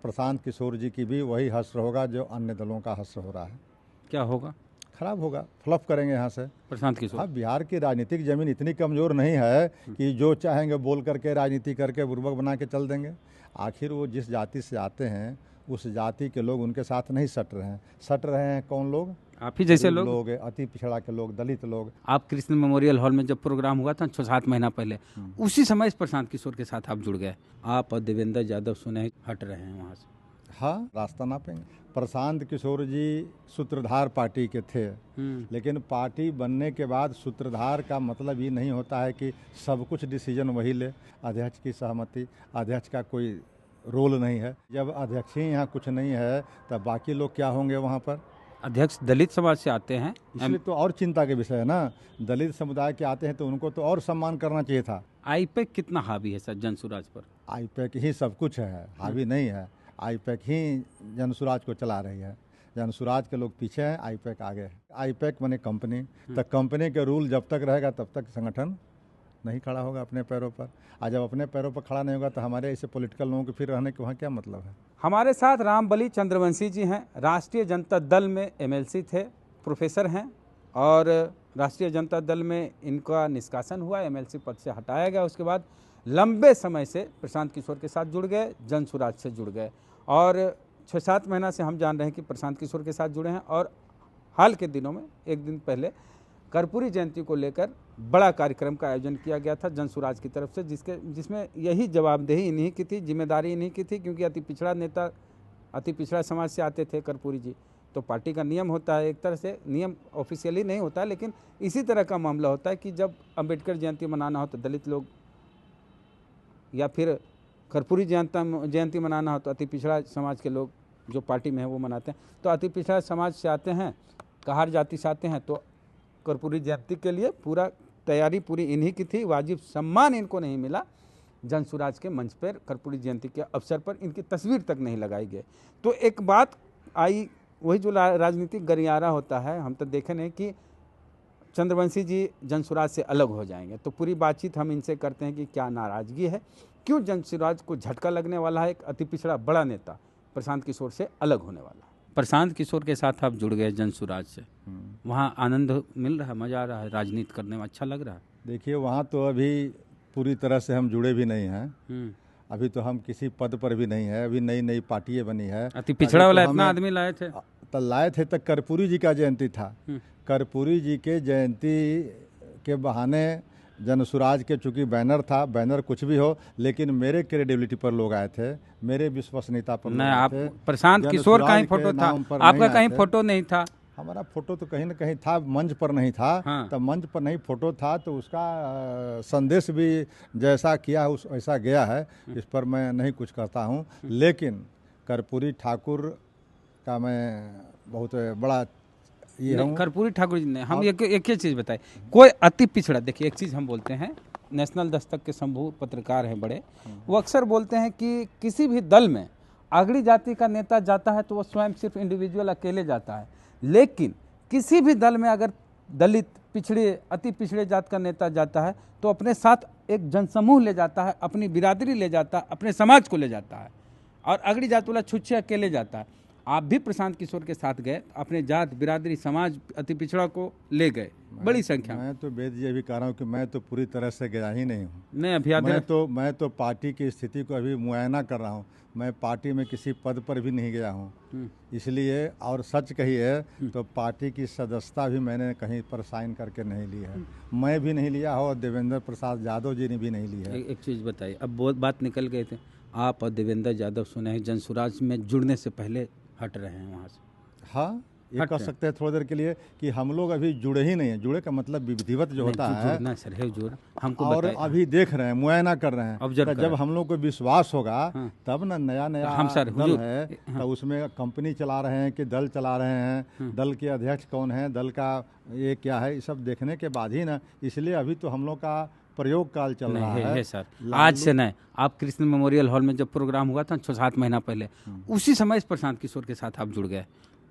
प्रशांत किशोर जी की भी वही हश्र होगा जो अन्य दलों का हश्र हो रहा है। क्या होगा? खराब होगा, फ्लप करेंगे यहाँ से प्रशांत किशोर। हाँ, बिहार की राजनीतिक जमीन इतनी कमज़ोर नहीं है कि जो चाहेंगे बोल करके राजनीति करके बुर्बक बना के चल देंगे। आखिर वो जिस जाति से आते हैं उस जाति के लोग उनके साथ नहीं सट रहे हैं। सट रहे हैं कौन लोग? आप ही जैसे गरीब लोग, अति पिछड़ा के लोग, दलित लोग। आप कृष्ण मेमोरियल हॉल में जब प्रोग्राम हुआ था 6-7 महीना पहले, उसी समय इस प्रशांत किशोर के साथ आप जुड़ गए। आप और देवेंद्र यादव सुने हट रहे हैं वहाँ से। हाँ, रास्ता नापेंगे। प्रशांत किशोर जी सूत्रधार पार्टी के थे, लेकिन पार्टी बनने के बाद सूत्रधार का मतलब ये नहीं होता है कि सब कुछ डिसीजन वही ले। अध्यक्ष की सहमति, अध्यक्ष का कोई रोल नहीं है। जब अध्यक्ष ही यहाँ कुछ नहीं है तब बाकी लोग क्या होंगे वहाँ पर? अध्यक्ष दलित समाज से आते हैं, इसलिए तो और चिंता के विषय है ना। दलित समुदाय के आते हैं तो उनको तो और सम्मान करना चाहिए था। आईपैक कितना हावी है सर जनसुराज पर? आईपैक ही सब कुछ है, हावी नहीं है। आईपैक ही जनसुराज को चला रही है। जनसुराज के लोग पीछे हैं, आईपैक आगे है। आईपैक माने कंपनी, तो कंपनी के रूल जब तक रहेगा तब तक संगठन नहीं खड़ा होगा अपने पैरों पर। आज जब अपने पैरों पर खड़ा नहीं होगा तो हमारे ऐसे पॉलिटिकल लोगों के फिर रहने के वहाँ क्या मतलब है? हमारे साथ रामबली चंद्रवंशी जी हैं, राष्ट्रीय जनता दल में एमएलसी थे, प्रोफेसर हैं और राष्ट्रीय जनता दल में इनका निष्कासन हुआ, एमएलसी पद से हटाया गया। उसके बाद लंबे समय से प्रशांत किशोर के साथ जुड़ गए, जनसुराज से जुड़ गए और 6-7 महीना से हम जान रहे हैं कि प्रशांत किशोर के साथ जुड़े हैं। और हाल के दिनों में एक दिन पहले कर्पूरी जयंती को लेकर बड़ा कार्यक्रम का आयोजन किया गया था जनसुराज की तरफ से, जिसमें यही जवाबदेही इन्हीं की थी, जिम्मेदारी इन्हीं की थी, क्योंकि अति पिछड़ा नेता, अति पिछड़ा समाज से आते थे कर्पूरी जी। तो पार्टी का नियम होता है, एक तरह से नियम ऑफिशियली नहीं होता, लेकिन इसी तरह का मामला होता है कि जब अम्बेडकर जयंती मनाना हो तो दलित लोग, या फिर कर्पूरी जयंती मनाना हो तो अति पिछड़ा समाज के लोग जो पार्टी में है वो मनाते हैं। तो अति पिछड़ा समाज से आते हैं, कहार जाति से आते हैं, तो कर्पूरी जयंती के लिए पूरा तैयारी पूरी इन्हीं की थी। वाजिब सम्मान इनको नहीं मिला। जनसुराज के मंच पर कर्पूरी जयंती के अवसर पर इनकी तस्वीर तक नहीं लगाई गई। तो एक बात आई, वही जो राजनीतिक गलियारा होता है, हम तो देखे नहीं कि चंद्रवंशी जी जनसुराज से अलग हो जाएंगे। तो पूरी बातचीत हम इनसे करते हैं कि क्या नाराजगी है, क्यों जनसुराज को झटका लगने वाला है एक अति पिछड़ा बड़ा नेता प्रशांत किशोर से अलग होने वाला है। प्रशांत किशोर के साथ आप जुड़ गए जनसुराज से, वहाँ आनंद मिल रहा है, मजा आ रहा है, राजनीति करने में अच्छा लग रहा है? देखिए, वहाँ तो अभी पूरी तरह से हम जुड़े भी नहीं हैं। अभी तो हम किसी पद पर भी नहीं है। अभी नई नई पार्टियाँ बनी है। अति पिछड़ा वाला इतना आदमी लाए थे तो लाए थे, तो कर्पूरी जी का जयंती था। कर्पूरी जी के जयंती के बहाने जनसुराज के चूँकि बैनर था, बैनर कुछ भी हो, लेकिन मेरे क्रेडिबिलिटी पर लोग आए थे, मेरे विश्वसनीयता पर लोग आए थे। प्रशांत किशोर का ही फोटो था, आपका कहीं फोटो नहीं था? हमारा फोटो तो कहीं ना कहीं था, मंच पर नहीं था। हाँ। तो मंच पर नहीं फोटो था तो उसका संदेश भी जैसा किया है वैसा गया है। इस पर मैं नहीं कुछ करता हूँ। लेकिन कर्पूरी ठाकुर का मैं बहुत बड़ा ये हूँ। कर्पूरी ठाकुर जी ने हम एक ही चीज़ बताई, कोई अति पिछड़ा, देखिए एक चीज़ हम बोलते हैं, नेशनल दस्तक के शंभू पत्रकार हैं बड़े, वो अक्सर बोलते हैं कि किसी भी दल में अगड़ी जाति का नेता जाता है तो वो स्वयं सिर्फ इंडिविजुअल अकेले जाता है, लेकिन किसी भी दल में अगर दलित, पिछड़े, अति पिछड़े जात का नेता जाता है तो अपने साथ एक जनसमूह ले जाता है, अपनी बिरादरी ले जाता है, अपने समाज को ले जाता है, और अगड़ी जात वाला छुच्छे अकेले जाता है। आप भी प्रशांत किशोर के साथ गए, अपने जात, बिरादरी, समाज, अति पिछड़ा को ले गए बड़ी संख्या में। मैं तो वेद जी अभी कह रहा हूँ कि मैं तो पूरी तरह से गया ही नहीं हूँ। नहीं, अभी मैं तो पार्टी की स्थिति को अभी मुआयना कर रहा हूँ। मैं पार्टी में किसी पद पर भी नहीं गया हूँ। इसलिए, और सच कहिए तो पार्टी की सदस्यता भी मैंने कहीं पर साइन करके नहीं ली है। मैं भी नहीं लिया हो और देवेंद्र प्रसाद यादव जी ने भी नहीं ली है। एक चीज़ बताइए, अब बहुत बात निकल गए थे, आप और देवेंद्र यादव सुने हैं जनसुराज में जुड़ने से पहले हट रहे हैं वहाँ से। हाँ, ये कह सकते हैं थोड़ी देर के लिए कि हम लोग अभी जुड़े ही नहीं हैं। जुड़े का मतलब विधिवत जो होता है सर है जुड़, हमको और अभी देख रहे हैं, मुआयना कर रहे हैं। तो जब हम लोग को विश्वास होगा तब ना नया हम सर दल है तो उसमें कंपनी चला रहे हैं कि दल चला रहे हैं, दल के अध्यक्ष कौन है, दल का ये क्या है, ये सब देखने के बाद ही ना। इसलिए अभी तो हम लोग का प्रयोग काल चल रहा है सर। आज से नहीं, आप कृष्ण मेमोरियल हॉल में जब प्रोग्राम हुआ था 6-7 महीना पहले, उसी समय इस प्रशांत किशोर के साथ आप जुड़ गए,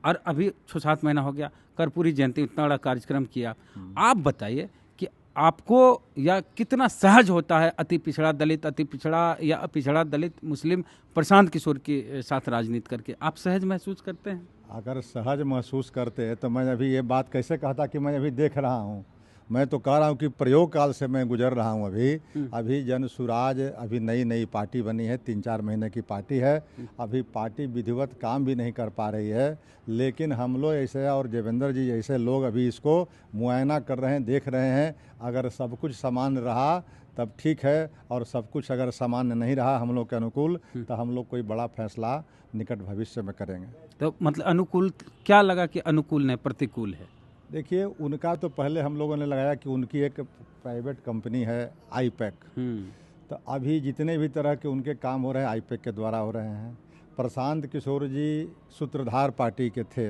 और अभी 6-7 महीना हो गया, कर्पूरी जयंती इतना बड़ा कार्यक्रम किया। आप बताइए कि आपको या कितना सहज होता है अति पिछड़ा दलित, अति पिछड़ा या पिछड़ा दलित मुस्लिम प्रशांत किशोर के साथ राजनीति करके आप सहज महसूस करते हैं? अगर सहज महसूस करते तो मैं अभी ये बात कैसे कहता कि मैं अभी देख रहा हूँ। मैं तो कह रहा हूँ कि प्रयोग काल से मैं गुजर रहा हूँ। अभी जन सुराज अभी नई पार्टी बनी है, 3-4 महीने की पार्टी है। अभी पार्टी विधिवत काम भी नहीं कर पा रही है, लेकिन हम लोग ऐसे और देवेंद्र जी जैसे लोग अभी इसको मुआयना कर रहे हैं, देख रहे हैं। अगर सब कुछ सामान्य रहा तब ठीक है, और सब कुछ अगर सामान्य नहीं रहा हम लोग के अनुकूल तो हम लोग कोई बड़ा फैसला निकट भविष्य में करेंगे। तो मतलब अनुकूल क्या लगा कि अनुकूल नहीं प्रतिकूल है? देखिए, उनका तो पहले हम लोगों ने लगाया कि उनकी एक प्राइवेट कंपनी है आईपैक। तो अभी जितने भी तरह के उनके काम हो रहे हैं आईपैक के द्वारा हो रहे हैं। प्रशांत किशोर जी सूत्रधार पार्टी के थे,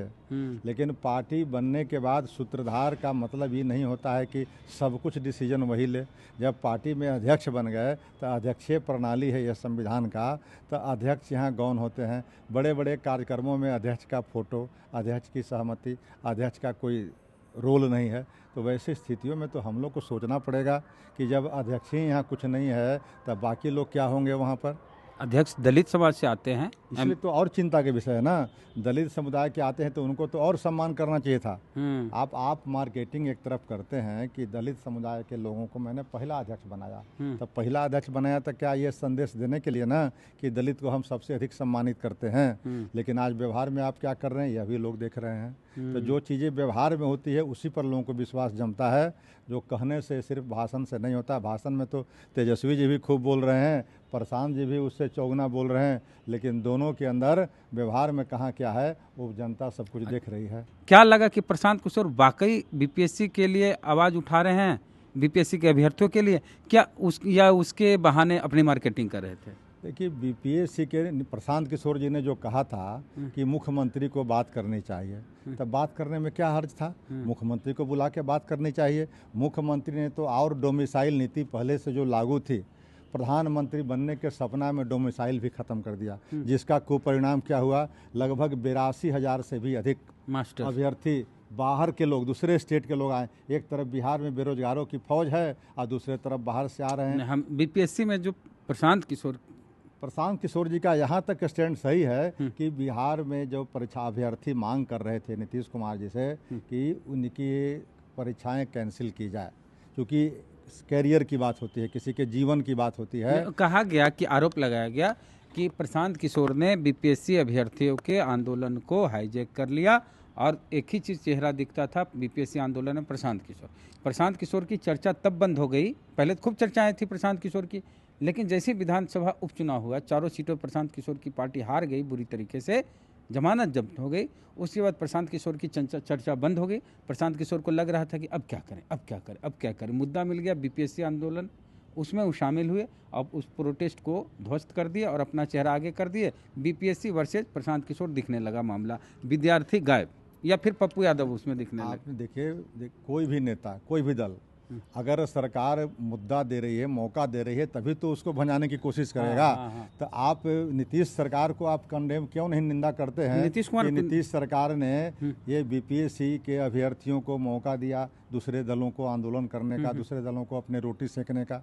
लेकिन पार्टी बनने के बाद सूत्रधार का मतलब ये नहीं होता है कि सब कुछ डिसीजन वही ले। जब पार्टी में अध्यक्ष बन गए तो अध्यक्षीय प्रणाली है यह संविधान का, तो अध्यक्ष यहाँ गौण होते हैं। बड़े बड़े कार्यक्रमों में अध्यक्ष का फोटो, अध्यक्ष की सहमति, अध्यक्ष का कोई रोल नहीं है। तो वैसी स्थितियों में तो हम लोग को सोचना पड़ेगा कि जब अध्यक्ष ही यहाँ कुछ नहीं है तब बाकी लोग क्या होंगे वहाँ पर। अध्यक्ष दलित समाज से आते हैं, इसलिए तो और चिंता के विषय है ना। दलित समुदाय के आते हैं तो उनको तो और सम्मान करना चाहिए था। आप मार्केटिंग एक तरफ करते हैं कि दलित समुदाय के लोगों को मैंने पहला अध्यक्ष बनाया, तो पहला अध्यक्ष बनाया तो क्या ये संदेश देने के लिए ना कि दलित को हम सबसे अधिक सम्मानित करते हैं। लेकिन आज व्यवहार में आप क्या कर रहे हैं यह भी लोग देख रहे हैं। तो जो चीज़ें व्यवहार में होती है उसी पर लोगों को विश्वास जमता है। जो कहने से सिर्फ भाषण से नहीं होता। भाषण में तो तेजस्वी जी भी खूब बोल रहे हैं, प्रशांत जी भी उससे चौगुना बोल रहे हैं, लेकिन दोनों के अंदर व्यवहार में कहाँ क्या है वो जनता सब कुछ देख रही है। क्या लगा कि प्रशांत किशोर वाकई बीपीएससी के लिए आवाज़ उठा रहे हैं, बीपीएससी के अभ्यर्थियों के लिए, क्या उसके बहाने अपनी मार्केटिंग कर रहे थे? देखिए, बीपीएससी के प्रशांत किशोर जी ने जो कहा था कि मुख्यमंत्री को बात करनी चाहिए, तब बात करने में क्या हर्ज था? मुख्यमंत्री को बुला के बात करनी चाहिए। मुख्यमंत्री ने तो और डोमिसाइल नीति पहले से जो लागू थी, प्रधानमंत्री बनने के सपना में डोमिसाइल भी खत्म कर दिया, जिसका कुपरिणाम क्या हुआ? लगभग 82,000 से भी अधिक मास्टर अभ्यर्थी बाहर के लोग, दूसरे स्टेट के लोग आए। एक तरफ बिहार में बेरोजगारों की फौज है और दूसरे तरफ बाहर से आ रहे हैं। हम बीपीएससी में जो प्रशांत किशोर जी का यहाँ तक स्टैंड सही है कि बिहार में जो परीक्षा अभ्यर्थी मांग कर रहे थे नीतीश कुमार जी से कि उनकी परीक्षाएं कैंसिल की जाए, क्योंकि कैरियर की बात होती है, किसी के जीवन की बात होती है। कहा गया कि आरोप लगाया गया कि प्रशांत किशोर ने बीपीएससी अभ्यर्थियों के आंदोलन को हाईजैक कर लिया और एक ही चीज़ चेहरा दिखता था बीपीएससी आंदोलन में प्रशांत किशोर की चर्चा तब बंद हो गई। पहले खूब चर्चाएं थी प्रशांत किशोर की, लेकिन जैसे विधानसभा उपचुनाव हुआ, 4 सीटों प्रशांत किशोर की पार्टी हार गई बुरी तरीके से, जमानत जब्त हो गई, उसके बाद प्रशांत किशोर की चर्चा बंद हो गई। प्रशांत किशोर को लग रहा था कि अब क्या करें। मुद्दा मिल गया बीपीएससी आंदोलन, उसमें वो शामिल हुए, अब उस प्रोटेस्ट को ध्वस्त कर दिया और अपना चेहरा आगे कर दिए। बीपीएससी वर्सेज प्रशांत किशोर दिखने लगा मामला, विद्यार्थी गायब या फिर पप्पू यादव उसमें दिखने लगा। देखिए, कोई भी नेता, कोई भी दल अगर सरकार मुद्दा दे रही है, मौका दे रही है, तभी तो उसको भंजाने की कोशिश करेगा। तो आप नीतीश सरकार को आप कंडेम क्यों नहीं निंदा करते हैं? नीतीश सरकार ने ये बीपीएससी के अभ्यर्थियों को मौका दिया, दूसरे दलों को आंदोलन करने का, दूसरे दलों को अपने रोटी सेकने का।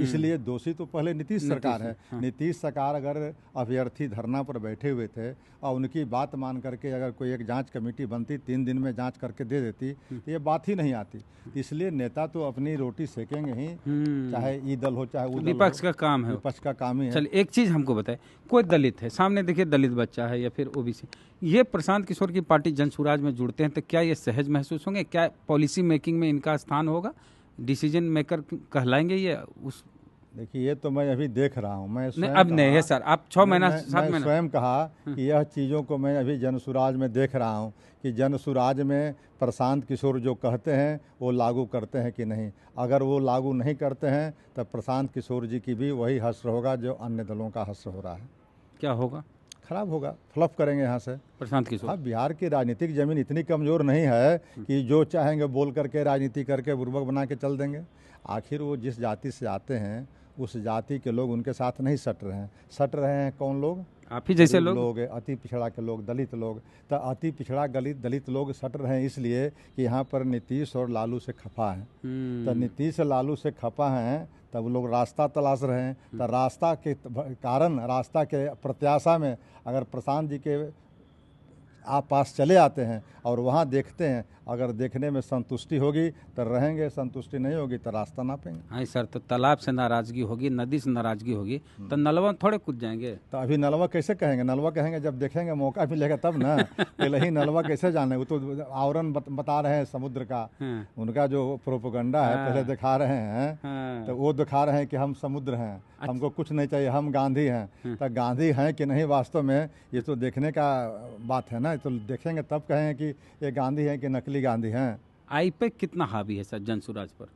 इसलिए दोषी तो पहले नीतीश सरकार है। नीतीश सरकार अगर अभ्यर्थी धरना पर बैठे हुए थे और उनकी बात मान करके अगर कोई एक जांच कमेटी बनती, 3 दिन में जांच करके दे देती, तो ये बात ही नहीं आती। इसलिए नेता तो अपनी रोटी सेकेंगे ही, चाहे ये दल हो चाहे वो दल। विपक्ष का काम है, विपक्ष का काम ही है। चलिए एक चीज़ हमको बताए, कोई दलित है सामने, देखिए दलित बच्चा है या फिर ओबीसी, ये प्रशांत किशोर की पार्टी जनसुराज में जुड़ते हैं तो क्या ये सहज महसूस होंगे? क्या पॉलिसी मेकिंग में इनका स्थान होगा? डिसीजन मेकर कहलाएंगे ये? उस देखिए, ये तो मैं अभी देख रहा हूँ। मैं अब नहीं है सर, आप 6 महीना 7 महीना स्वयं कहा कि यह चीज़ों को मैं अभी जनसुराज में देख रहा हूँ कि जनसुराज में प्रशांत किशोर जो कहते हैं वो लागू करते हैं कि नहीं। अगर वो लागू नहीं करते हैं तब प्रशांत किशोर जी की भी वही हश्र होगा जो अन्य दलों का हश्र हो रहा है। क्या होगा? खराब होगा, फ्लप करेंगे यहाँ से प्रशांत किशोर। अब बिहार की राजनीतिक जमीन इतनी कमज़ोर नहीं है कि जो चाहेंगे बोल करके राजनीति करके बुर्बक बना के चल देंगे। आखिर वो जिस जाति से आते हैं उस जाति के लोग उनके साथ नहीं सट रहे हैं। सट रहे हैं कौन लोग? आप ही जैसे गरीब लोग अति पिछड़ा के लोग, दलित लोग, तो अति पिछड़ा दलित लोग सट रहे हैं इसलिए कि यहाँ पर नीतीश और लालू से खफा है। तो नीतीश लालू से खफा हैं, तब लोग रास्ता तलाश रहे हैं। तो रास्ता के कारण, रास्ता के प्रत्याशा में अगर प्रशांत जी के आप पास चले आते हैं और वहाँ देखते हैं, अगर देखने में संतुष्टि होगी तो रहेंगे, संतुष्टि नहीं होगी तो रास्ता नापेंगे। हाँ सर, तो तालाब से नाराजगी होगी, नदी से नाराजगी होगी, तो नलवा थोड़े कूद जाएंगे। तो अभी नलवा कैसे कहेंगे? नलवा कहेंगे जब देखेंगे, मौका मिलेगा तब ना। पहले ही नलवा कैसे जाने? वो तो आवरण बता रहे हैं समुद्र का, उनका जो प्रोपेगेंडा है पहले दिखा रहे हैं। तो वो दिखा रहे हैं कि हम समुद्र हैं, हमको कुछ नहीं चाहिए, हम गांधी हैं। तो गांधी हैं कि नहीं वास्तव में, ये तो देखने का बात है ना। तो देखेंगे तब कहेंगे कि ये गांधी हैं कि नकली गांधी हैं। आईपैक कितना हावी है सर जनसुराज पर?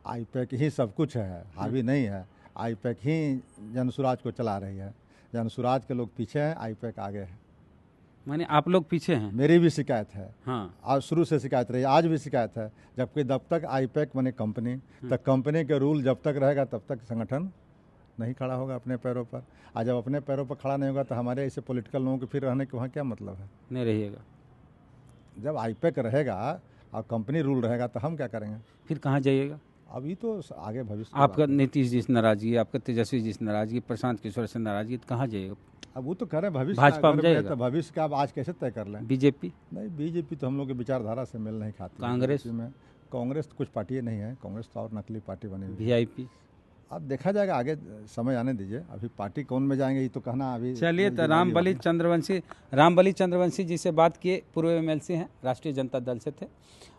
आईपैक ही सब कुछ है, हावी नहीं है। आईपैक ही जनसुराज को चला रही है। जनसुराज के लोग पीछे हैं, आईपैक आगे है। माने आप लोग पीछे हैं? मेरी भी शिकायत है। हाँ, आज शुरू से शिकायत रही, आज भी शिकायत है। जबकि जब तक आईपैक बने कंपनी, तब कंपनी के रूल जब तक रहेगा तब तक संगठन नहीं खड़ा होगा अपने पैरों पर। आज जब अपने पैरों पर खड़ा नहीं होगा तो हमारे ऐसे पॉलिटिकल लोगों के फिर रहने के वहाँ क्या मतलब है? नहीं रहिएगा। जब आईपैक रहेगा और कंपनी रूल रहेगा तो हम क्या करेंगे? फिर कहाँ जाइएगा? अभी तो आगे भविष्य। आपका नीतीश जी से नाराजगी, आपका तेजस्वी जी से नाराजगी, प्रशांत किशोर से नाराजगी, तो कहाँ जाइएगा? अब वो तो कह रहे हैं भविष्य भाजपा में जाएगा? तो भविष्य का अब आज कैसे तय कर लें? बीजेपी? नहीं, बीजेपी तो हम लोग की विचारधारा से मेल नहीं खाती। कांग्रेस में कांग्रेस तो कुछ पार्टी नहीं है, कांग्रेस तो और नकली पार्टी बनी हुई है। वीआईपी? अब देखा जाएगा, आगे समय आने दीजिए। अभी पार्टी कौन में जाएंगे ये तो कहना अभी। चलिए, तो रामबली चंद्रवंशी जी से बात किए, पूर्व एमएलसी हैं, राष्ट्रीय जनता दल से थे,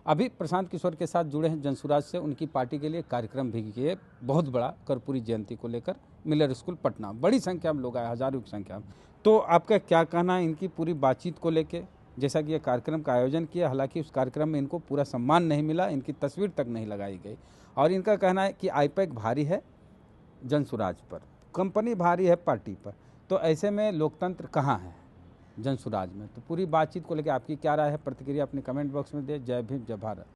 अभी प्रशांत किशोर के साथ जुड़े हैं जनसुराज से। उनकी पार्टी के लिए कार्यक्रम भी किए, बहुत बड़ा, कर्पूरी जयंती को लेकर मिलर स्कूल पटना, बड़ी संख्या में लोग आए, हजारों की संख्या में। तो आपका क्या कहना है इनकी पूरी बातचीत को लेकर? जैसा कि ये कार्यक्रम का आयोजन किया, हालांकि उस कार्यक्रम में इनको पूरा सम्मान नहीं मिला, इनकी तस्वीर तक नहीं लगाई गई, और इनका कहना है कि आईपैक भारी है जनसुराज पर, कंपनी भारी है पार्टी पर, तो ऐसे में लोकतंत्र कहाँ है जनसुराज में? तो पूरी बातचीत को लेकर आपकी क्या राय है? प्रतिक्रिया अपने कमेंट बॉक्स में दे। जय भीम, जय भारत।